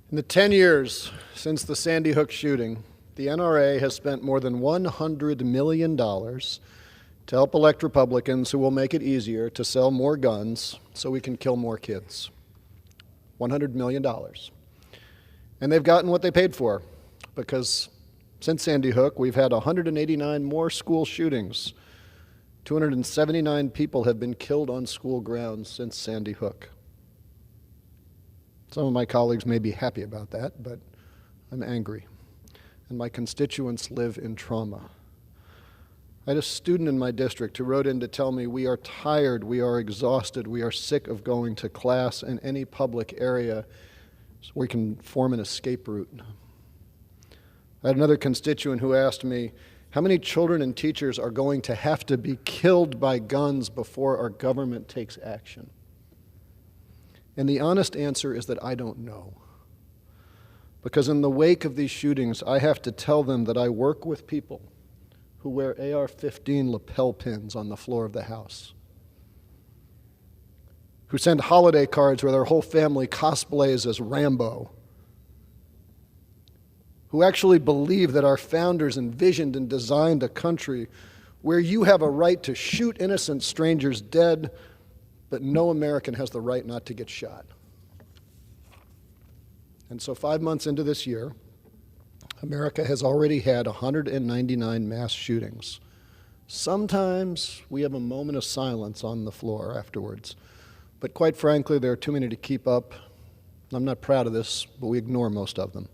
In the 10 years since the Sandy Hook shooting, the NRA has spent more than $100 million to help elect Republicans who will make it easier to sell more guns so we can kill more kids. $100 million. And they've gotten what they paid for, because since Sandy Hook, we've had 189 more school shootings. 279 people have been killed on school grounds since Sandy Hook. Some of my colleagues may be happy about that, but I'm angry. And my constituents live in trauma. I had a student in my district who wrote in to tell me, we are tired, we are exhausted, we are sick of going to class in any public area so we can form an escape route. I had another constituent who asked me, how many children and teachers are going to have to be killed by guns before our government takes action? And the honest answer is that I don't know. Because in the wake of these shootings, I have to tell them that I work with people who wear AR-15 lapel pins on the floor of the House, who send holiday cards where their whole family cosplays as Rambo, who actually believe that our founders envisioned and designed a country where you have a right to shoot innocent strangers dead, but no American has the right not to get shot. And so 5 months into this year, America has already had 199 mass shootings. Sometimes we have a moment of silence on the floor afterwards, but quite frankly, there are too many to keep up. I'm not proud of this, but we ignore most of them.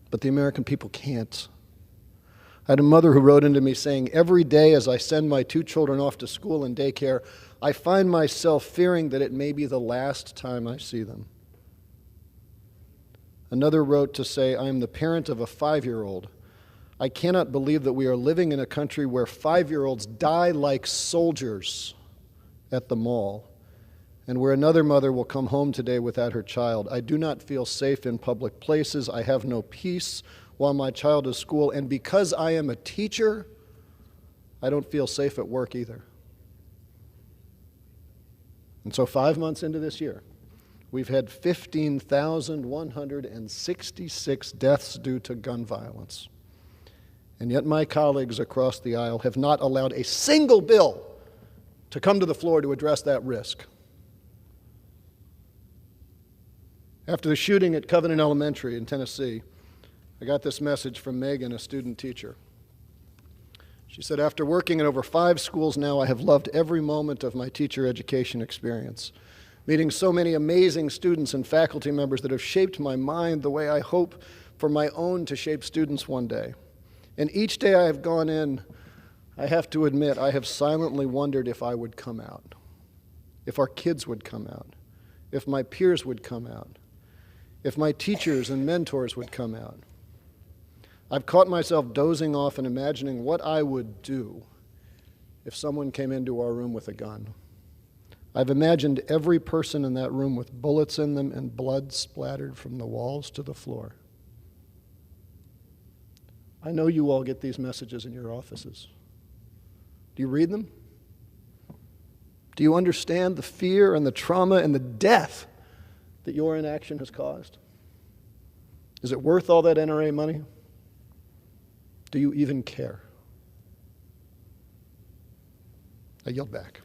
But the American people can't. I had a mother who wrote into me saying, every day as I send my 2 children off to school and daycare, I find myself fearing that it may be the last time I see them. Another wrote to say, I am the parent of a 5-year-old. I cannot believe that we are living in a country where 5-year-olds die like soldiers at the mall, and where another mother will come home today without her child. I do not feel safe in public places. I have no peace while my child is at school, and because I am a teacher, I don't feel safe at work either. And so 5 months into this year, we've had 15,166 deaths due to gun violence. And yet my colleagues across the aisle have not allowed a single bill to come to the floor to address that risk. After the shooting at Covenant Elementary in Tennessee, I got this message from Megan, a student teacher. She said, after working in over 5 schools now, I have loved every moment of my teacher education experience, meeting so many amazing students and faculty members that have shaped my mind the way I hope for my own to shape students one day. And each day I have gone in, I have to admit, I have silently wondered if I would come out, if our kids would come out, if my peers would come out, if my teachers and mentors would come out. I've caught myself dozing off and imagining what I would do if someone came into our room with a gun. I've imagined every person in that room with bullets in them and blood splattered from the walls to the floor. I know you all get these messages in your offices. Do you read them? Do you understand the fear and the trauma and the death that your inaction has caused? Is it worth all that NRA money? Do you even care? I yield back.